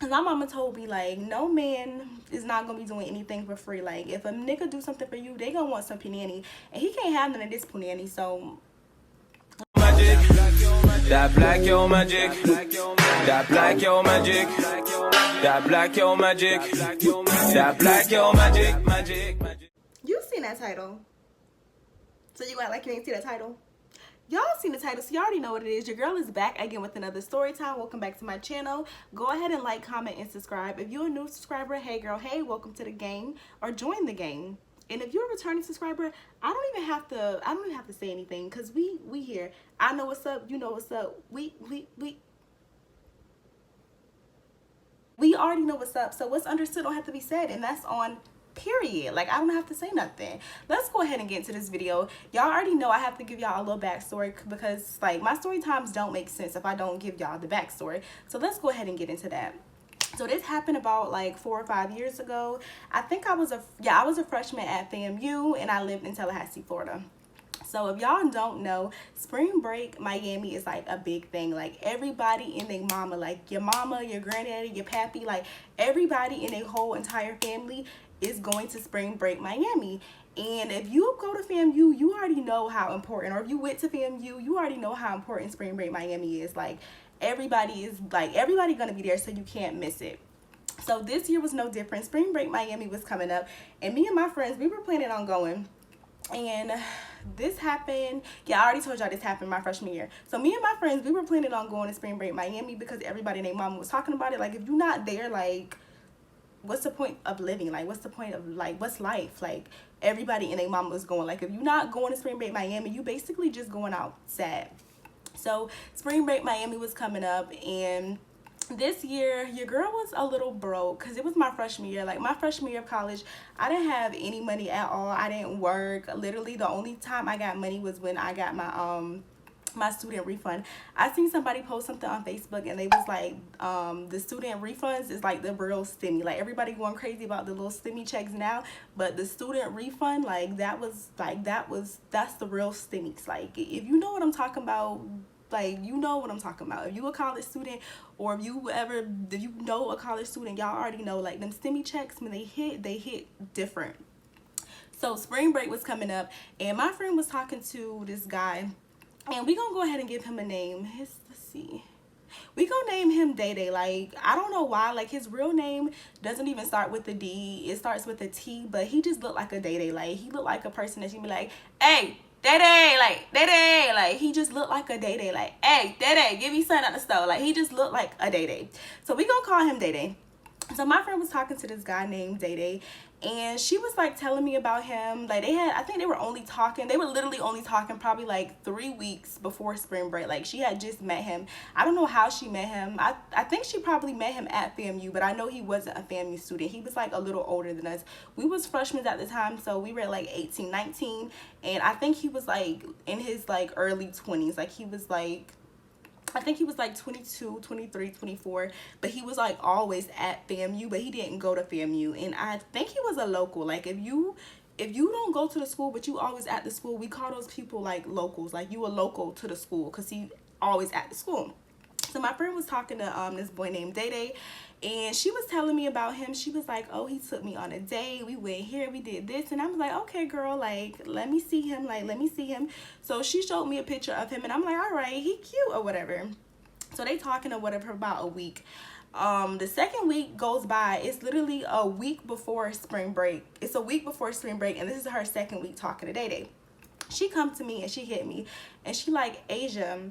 Cause my mama told me, like, no man is not gonna be doing anything for free. Like, if a nigga do something for you, they gonna want some punani, and he can't have none of this punani. So magic, that black yo magic, that black yo magic, that black yo magic, that black yo magic, magic. you seen that title, so you act like you ain't see that title. Y'all seen the title, so y'all already know what it is. Your girl is back again with another story time. Welcome back to my channel. Go ahead and like, comment, and subscribe. If you're a new subscriber, hey girl, hey, welcome to the game, or join the game. And if you're a returning subscriber, I don't even have to say anything, because we here. I know what's up, you know what's up. We already know what's up. So what's understood don't have to be said, and that's on period. Like, I don't have to say nothing. Let's go ahead and get into this video. Y'all already know I have to give y'all a little backstory, because like my story times don't make sense if I don't give y'all the backstory. So let's go ahead and get into that. So this happened about like 4 or 5 years ago. I think I was a freshman at FAMU, and I lived in Tallahassee, Florida. So if y'all don't know, spring break Miami is like a big thing. Like, everybody and their mama, like your mama, your granddaddy, your pappy, like everybody in their whole entire family is going to spring break Miami. And if you go to FAMU, you already know how important, or if you went to FAMU, you already know how important spring break Miami is. Like, everybody gonna be there, so you can't miss it. So this year was no different. Spring break Miami was coming up, and me and my friends, we were planning on going. And this happened, yeah, I already told y'all this happened my freshman year. So me and my friends, we were planning on going to spring break Miami, because everybody and their mama was talking about it. Like, if you're not there, like, what's the point of living? Like, what's the point of, like, what's life? Like, everybody and their mama was going. Like, if you're not going to spring break Miami, you basically just going out sad. So spring break Miami was coming up, and this year your girl was a little broke, because it was my freshman year. Like, my freshman year of college, I didn't have any money at all. I didn't work. Literally the only time I got money was when I got my student refund. I seen somebody post something on Facebook, and they was like, the student refunds is like the real stimmy. Like, everybody going crazy about the little stimmy checks now, but the student refund, like, that's the real stimmies. Like, if you know what I'm talking about, like, you know what I'm talking about. If you a college student, or if you know a college student, y'all already know, like, them stimmy checks, when they hit different. So spring break was coming up, and my friend was talking to this guy, and we gonna go ahead and give him a name. Let's see. We gonna name him Day Day. Like, I don't know why. Like, his real name doesn't even start with a D. It starts with a T, but he just looked like a Day Day. Like, he looked like a person that you'd be like, hey, Day Day, like, Day Day. Like, he just looked like a Day Day. Like, hey, Day Day, give me something at the store. Like, he just looked like a Day Day. So we gonna call him Day Day. So my friend was talking to this guy named Day Day, and she was like telling me about him. Like, I think they were literally only talking probably like 3 weeks before spring break. Like, she had just met him. I don't know how she met him. I think she probably met him at FAMU, but I know he wasn't a FAMU student. He was like a little older than us. We was freshmen at the time, so we were like 18, 19, and I think he was like in his like early 20s. Like, he was like, I think he was like 22, 23, 24, but he was like always at FAMU, but he didn't go to FAMU. And I think he was a local. Like, if you don't go to the school, but you always at the school, we call those people like locals. Like, you a local to the school, because he always at the school. So my friend was talking to this boy named Day Day, and she was telling me about him. She was like, oh, he took me on a date. We went here, we did this. And I was like, okay, girl, like, let me see him. Like, let me see him. So she showed me a picture of him, and I'm like, all right, he cute or whatever. So they talking or whatever for about a week. The second week goes by. It's literally a week before spring break. It's a week before spring break, and this is her second week talking to Day Day. She come to me, and she hit me, and she like, Asia,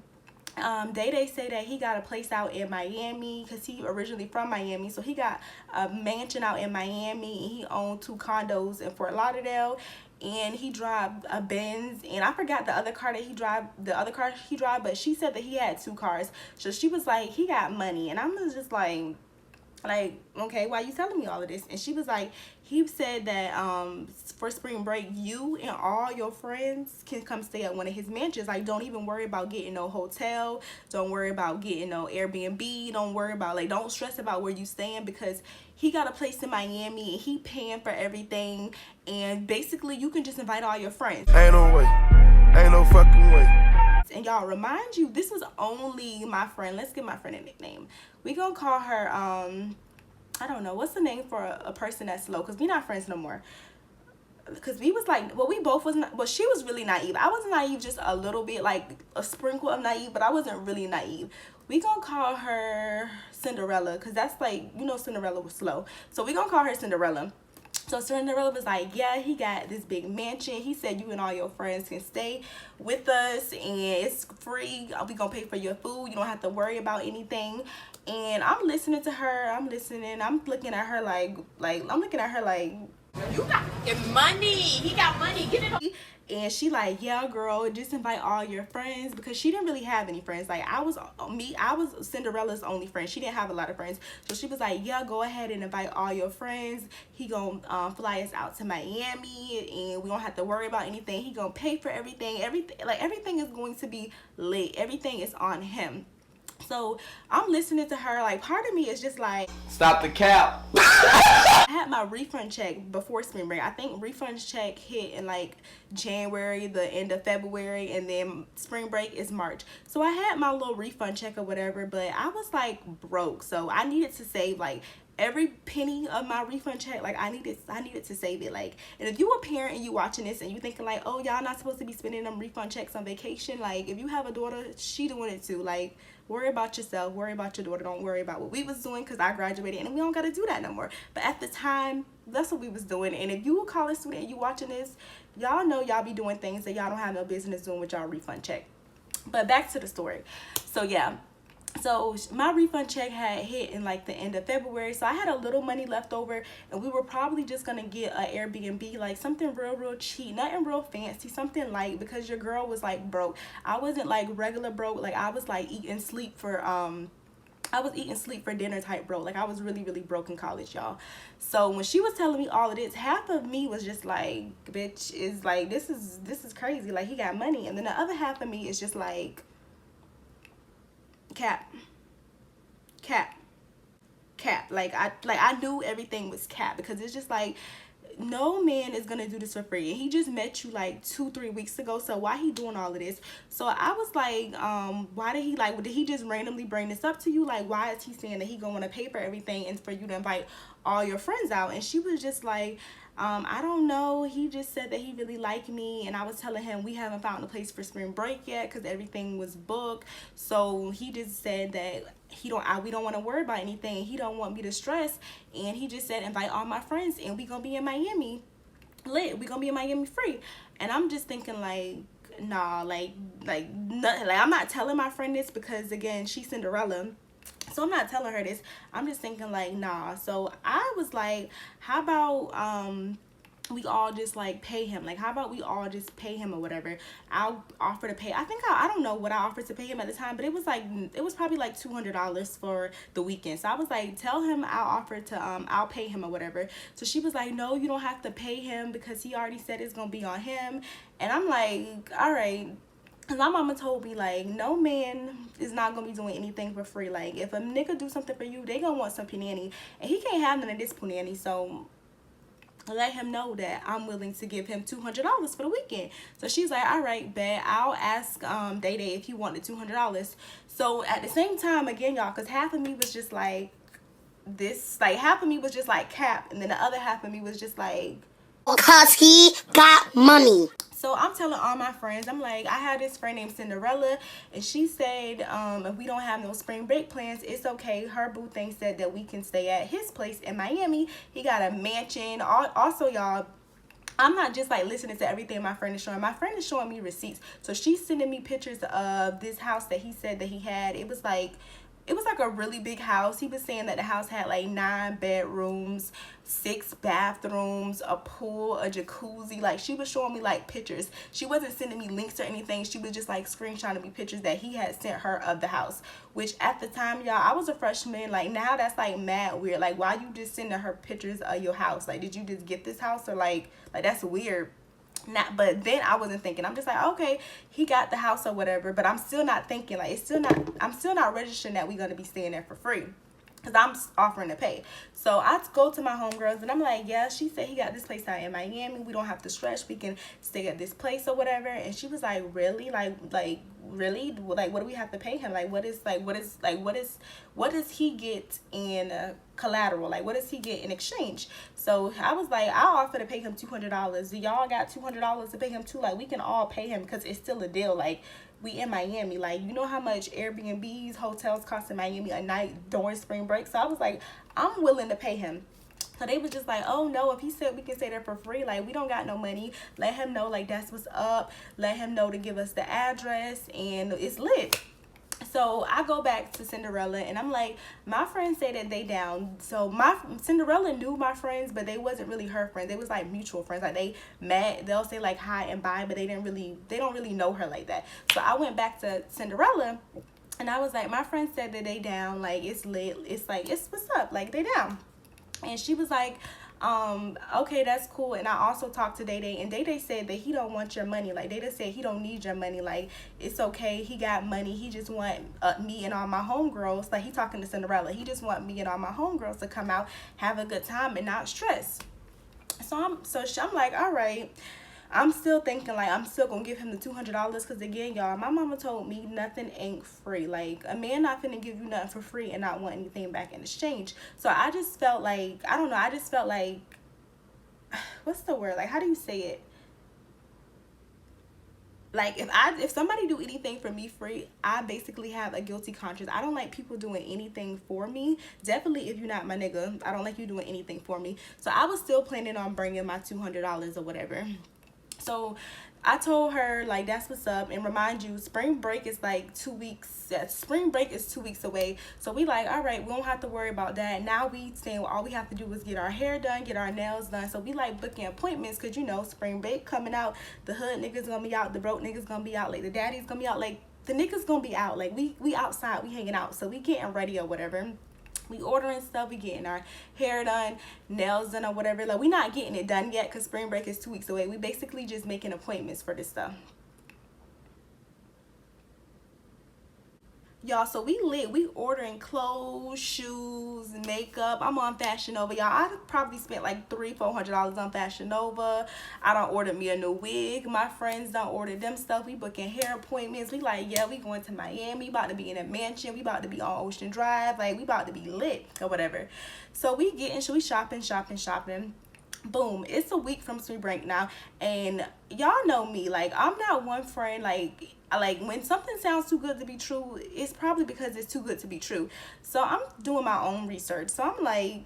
Day Day say that he got a place out in Miami, because he originally from Miami. So he got a mansion out in Miami, and he owned 2 condos in Fort Lauderdale, and he drive a Benz, and I forgot the other car he drive, but she said that he had 2 cars. So she was like, he got money. And I'm just like, okay, why you telling me all of this? And she was like, he said that for spring break, you and all your friends can come stay at one of his mansions. Like, don't even worry about getting no hotel, don't worry about getting no Airbnb, don't worry about, like, don't stress about where you staying, because he got a place in Miami and he paying for everything, and basically you can just invite all your friends. Ain't no way, ain't no fucking way. And y'all, remind you, this was only my friend. Let's give my friend a nickname. We gonna call her, I don't know, what's the name for a person that's slow? Because we not friends no more. Because we was like, well, we both wasn't, well, she was really naive. I was naive just a little bit, like a sprinkle of naive, but I wasn't really naive. We gonna call her Cinderella, because that's like, you know, Cinderella was slow. So we gonna call her Cinderella. So Cinderella was like, yeah, he got this big mansion. He said you and all your friends can stay with us and it's free. We gonna pay for your food. You don't have to worry about anything. And I'm listening to her. I'm listening. I'm looking at her like I'm looking at her like, you got money. He got money. Get it on. and she like, yeah, girl, just invite all your friends, because she didn't really have any friends. Like I was Cinderella's only friend. She didn't have a lot of friends. So she was like, yeah, go ahead and invite all your friends. He gonna fly us out to Miami and we don't have to worry about anything. He gonna pay for everything. Everything is going to be lit. Everything is on him. So I'm listening to her, like part of me is just like, Stop the cap. I had my refund check before spring break. I think refund check hit in like January, the end of February, and then spring break is March. So I had my little refund check or whatever, but I was like broke. So I needed to save like every penny of my refund check. Like I needed to save it. Like, and if you a parent and you watching this and you thinking like, oh, y'all not supposed to be spending them refund checks on vacation, like if you have a daughter, she doing it too. Like, worry about yourself, worry about your daughter, don't worry about what we was doing, because I graduated and we don't got to do that no more. But at the time, that's what we was doing. And if you a college student and you watching this, y'all know y'all be doing things that y'all don't have no business doing with y'all refund check. But back to the story. So yeah, so my refund check had hit in like the end of February, so I had a little money left over, and we were probably just gonna get an Airbnb, like something real cheap, nothing real fancy, something light, because your girl was like broke. I wasn't like regular broke. Like I was like eating sleep for dinner type broke. Like I was really broke in college, y'all. So when she was telling me all of this, half of me was just like, bitch, is like, this is crazy. Like he got money. And then the other half of me is just like, cap. Like I knew everything was cap, because it's just like, no man is gonna do this for free, and he just met you like 2-3 weeks ago, so why he doing all of this? So I was like, why did he, like, did he just randomly bring this up to you? Like, why is he saying that he gonna pay for everything and for you to invite all your friends out? And she was just like, I don't know, he just said that he really liked me, and I was telling him we haven't found a place for spring break yet because everything was booked. So he just said that we don't want to worry about anything. He don't want me to stress, and he just said invite all my friends and we gonna be in Miami lit. We gonna be in Miami free. And I'm just thinking like, nah, like nothing. Like I'm not telling my friend this because again, she's Cinderella. So I'm not telling her this. I'm just thinking like, nah. So I was like, how about we all just like pay him? Like how about we all just pay him or whatever? I'll offer to pay. I don't know what I offered to pay him at the time, but it was probably like $200 for the weekend. So I was like, tell him I'll offer to I'll pay him or whatever. So she was like, no, you don't have to pay him because he already said it's gonna be on him. And I'm like, all right. And my mama told me like, no man is not gonna be doing anything for free. Like if a nigga do something for you, they gonna want some punani, and he can't have none of this punani. So let him know that I'm willing to give him $200 for the weekend. So she's like, all right, bet, I'll ask Day Day if he wanted $200. So at the same time, again, y'all, because half of me was just like this, like half of me was just like cap, and then the other half of me was just like, because he got money. so I'm telling all my friends, I'm like, I had this friend named Cinderella, and she said, if we don't have no spring break plans, it's okay. Her boo thing said that we can stay at his place in Miami. He got a mansion. Also, y'all, I'm not just like listening to everything my friend is showing. My friend is showing me receipts. So she's sending me pictures of this house that he said that he had. It was like a really big house. He was saying that the house had like 9 bedrooms, 6 bathrooms, a pool, a jacuzzi. Like she was showing me like pictures. She wasn't sending me links or anything. She was just like screenshotting me pictures that he had sent her of the house, which at the time, y'all, I was a freshman. Like now that's like mad weird. Like why you just sending her pictures of your house? Like did you just get this house, or like that's weird. But then I wasn't thinking. I'm just like, okay, he got the house or whatever, but I'm still not thinking, like I'm still not registering that we're gonna be staying there for free. because I'm offering to pay. So I go to my homegirls and I'm like, yeah, she said he got this place out in Miami. We don't have to stretch. We can stay at this place or whatever. And she was like, really? Like really? Like, what do we have to pay him? Like, what does he get in collateral? Like, what does he get in exchange? So I was like, I'll offer to pay him $200. Do y'all got $200 to pay him too? Like, we can all pay him because it's still a deal. Like, we in Miami. Like, you know how much Airbnbs, hotels cost in Miami a night during spring break? So I was like, I'm willing to pay him. So they was just like, oh no, if he said we can stay there for free, like, we don't got no money. Let him know, like, that's what's up. Let him know to give us the address, and it's lit. So I go back to Cinderella and I'm like, my friends say that they down. So Cinderella knew my friends, but they wasn't really her friends. They was like mutual friends. Like, they met, they'll say like hi and bye, but they don't really know her like that. So I went back to Cinderella and I was like, my friends said that they down, like, it's lit. It's like, it's what's up, like, they down. And she was like, okay, that's cool. And I also talked to Day Day, and Day Day said that he don't want your money. Like, Day Day said he don't need your money. Like, it's okay, he got money. He just want me and all my homegirls, like, he talking to Cinderella, he just want me and all my homegirls to come out, have a good time, and not stress. So I'm like, all right. I'm still thinking, like, I'm still gonna give him the $200, because again, y'all, my mama told me nothing ain't free. Like, a man not finna give you nothing for free and not want anything back in exchange. So I just felt like, I don't know, I just felt like, what's the word, like, how do you say it? Like, if somebody do anything for me free, I basically have a guilty conscience. I don't like people doing anything for me. Definitely if you're not my nigga, I don't like you doing anything for me. So I was still planning on bringing my $200 or whatever. So I told her, like, that's what's up. And remind you, spring break is like 2 weeks. Spring break is 2 weeks away. So we like, all right, we don't have to worry about that. Now we saying, well, all we have to do is get our hair done, get our nails done. So we like booking appointments, because, you know, spring break coming out. The hood niggas gonna be out. The broke niggas gonna be out. Like, the daddy's gonna be out. Like, the niggas gonna be out. Like, we outside, we hanging out. So we getting ready or whatever. We ordering stuff, we getting our hair done, nails done or whatever. Like, we not getting it done yet because spring break is 2 weeks away. We basically just making appointments for this stuff. Y'all, so we lit. We ordering clothes, shoes, makeup. I'm on Fashion Nova, y'all. I probably spent like $300-400 on Fashion Nova. I done ordered me a new wig. My friends done ordered them stuff. We booking hair appointments. We like, yeah, we going to Miami. We about to be in a mansion. We about to be on Ocean Drive. Like, we about to be lit or whatever. So we shopping. Boom, it's a week from spring break now, and y'all know me, like, I'm not one friend, like when something sounds too good to be true, it's probably because it's too good to be true. So I'm doing my own research. So I'm like,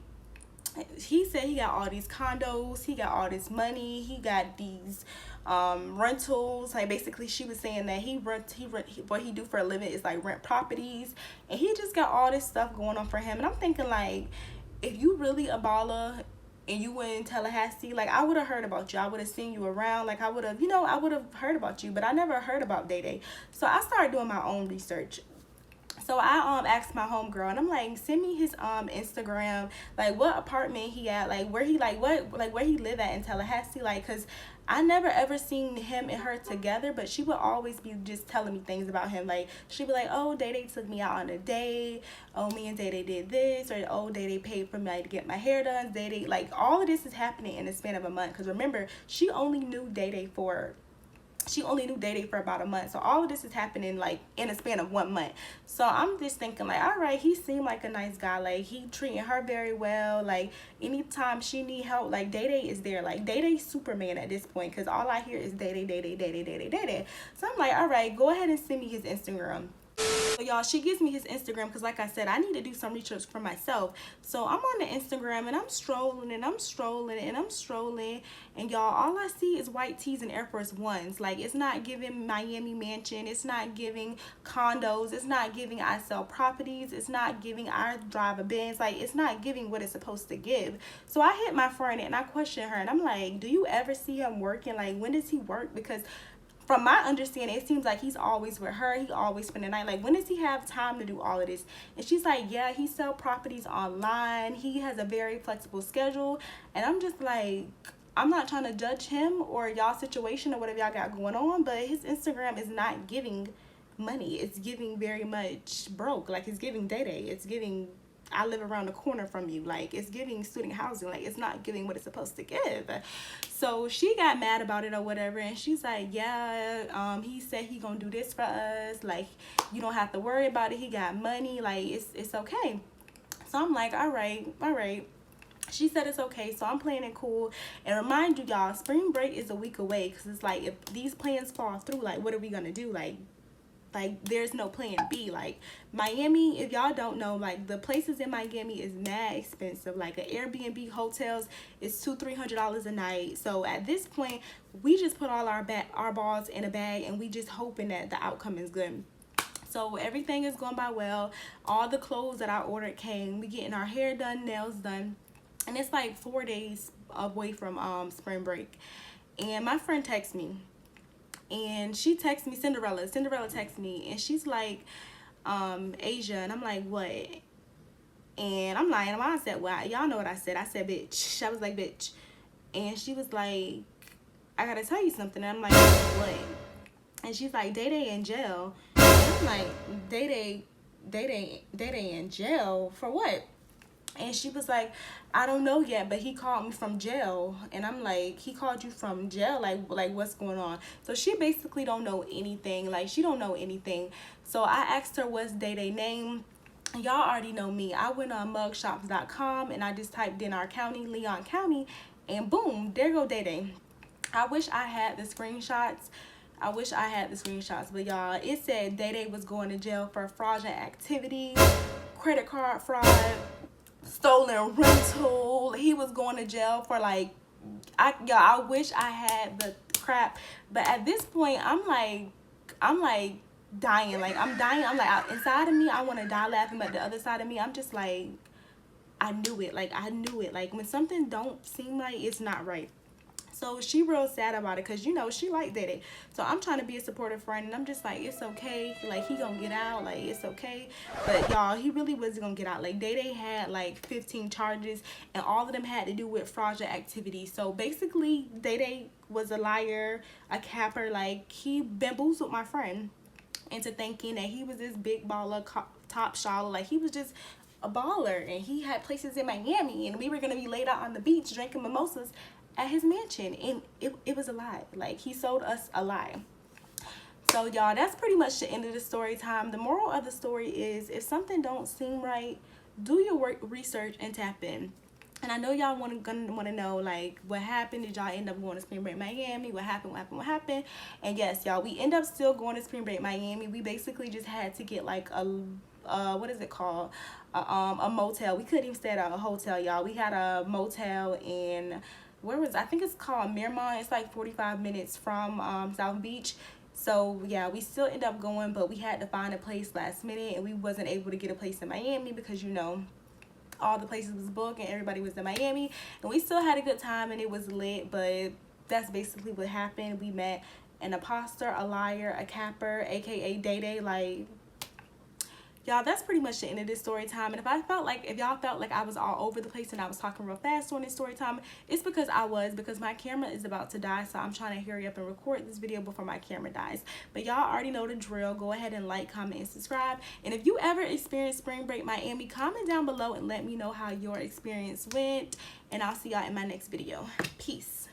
he said he got all these condos, he got all this money, he got these rentals. Like, basically she was saying that what he do for a living is like rent properties, and he just got all this stuff going on for him. And I'm thinking, like, if you really a baller and you were in Tallahassee, like, I would have heard about you. I would have seen you around. Like, I would have, you know, I would have heard about you, but I never heard about Day Day. So I started doing my own research. So I asked my homegirl, and I'm like, send me his Instagram, like, what apartment he at, like, where he where he live at in Tallahassee, like, cause I never ever seen him and her together, but she would always be just telling me things about him. Like, she'd be like, oh, Day Day took me out on a date, oh, me and Day Day did this, or oh, Day Day paid for me to get my hair done. Day Day, like, all of this is happening in the span of a month, because remember, she only knew Day Day for about a month. So all of this is happening like in a span of 1 month. So I'm just thinking, like, all right, he seemed like a nice guy. Like, he treating her very well. Like, anytime she need help, like, Day Day is there. Like, Day Day Superman at this point, because all I hear is Day Day, Day Day, Day Day, Day Day, Day Day. So I'm like, all right, go ahead and send me his Instagram. So y'all, she gives me his Instagram because, like I said, I need to do some research for myself. So I'm on the Instagram, and I'm strolling, and y'all, all I see is white tees and Air Force Ones. Like, it's not giving Miami mansion, it's not giving condos, it's not giving I sell properties, it's not giving I drive a Benz. Like, it's not giving what it's supposed to give. So I hit my friend and I questioned her, and I'm like, do you ever see him working? Like, when does he work? Because from my understanding, it seems like he's always with her. He always spend the night. Like, when does he have time to do all of this? And she's like, yeah, he sell properties online. He has a very flexible schedule. And I'm just like, I'm not trying to judge him or y'all situation or whatever y'all got going on, but his Instagram is not giving money. It's giving very much broke. Like, it's giving Day Day. It's giving I live around the corner from you. Like, it's giving student housing. Like, it's not giving what it's supposed to give. So she got mad about it or whatever, and she's like, yeah, he said he gonna do this for us. Like, you don't have to worry about it. He got money. Like, it's okay. So I'm like, all right. She said it's okay, so I'm playing it cool. And remind you, y'all, spring break is a week away, because it's like, if these plans fall through, like, what are we gonna do? Like there's no plan B. Like, Miami, if y'all don't know, like, the places in Miami is mad expensive. Like, an Airbnb hotels is $200-300 a night. So at this point, we just put all our balls in a bag, and we just hoping that the outcome is good. So everything is going by well. All the clothes that I ordered came. We getting our hair done, nails done, and it's like 4 days away from spring break. And my friend texts me. And she texts me, Cinderella texts me, and she's like, Asia, and I'm like, what? And I'm lying. I said, well, y'all know what I said. I said, bitch. I was like, bitch. And she was like, I gotta tell you something. And I'm like, what? And she's like, Day in jail. And I'm like, Day in jail for what? And she was like, I don't know yet, but he called me from jail. And I'm like, he called you from jail? Like what's going on? So she basically don't know anything. Like, she don't know anything. So I asked her what's Day name. Y'all already know me. I went on mugshops.com and I just typed in our county, Leon County, and boom, there go Day. I wish I had the screenshots. But y'all, it said Day was going to jail for fraudulent activity, credit card fraud, stolen rental. He was going to jail for like, I wish I had the crap. But at this point, I'm like dying. Like, I'm dying. I'm like, inside of me, I want to die laughing, but the other side of me, I'm just like, I knew it. Like, when something don't seem like it's not right. So she real sad about it, because, you know, she like Day. So I'm trying to be a supportive friend, and I'm just like, it's okay. Like, he gonna get out. Like, it's okay. But y'all, he really wasn't gonna get out. Like, Day had like 15 charges, and all of them had to do with fraudulent activity. So basically, Day was a liar, a capper. Like, he bamboozled my friend into thinking that he was this big baller, top shaller. Like, he was just a baller, and he had places in Miami, and we were gonna be laid out on the beach drinking mimosas at his mansion, and it was a lie. Like, he sold us a lie. So y'all, that's pretty much the end of the story time. The moral of the story is, if something don't seem right, do your research and tap in. And I know y'all gonna want to know, like, what happened. Did y'all end up going to spring break Miami? What happened? And yes, y'all, we end up still going to spring break Miami. We basically just had to get like a what is it called, a motel. We couldn't even stay at a hotel, y'all. We had a motel in, I think it's called Miramont. It's like 45 minutes from South Beach. So yeah, we still end up going, but we had to find a place last minute, and we wasn't able to get a place in Miami because, you know, all the places was booked and everybody was in Miami. And we still had a good time, and it was lit. But that's basically what happened. We met an imposter, a liar, a capper, aka Day. Like, y'all, that's pretty much the end of this story time. And if y'all felt like I was all over the place and I was talking real fast during this story time, it's because because my camera is about to die. So I'm trying to hurry up and record this video before my camera dies. But y'all already know the drill. Go ahead and like, comment, and subscribe. And if you ever experienced spring break Miami, comment down below and let me know how your experience went. And I'll see y'all in my next video. Peace.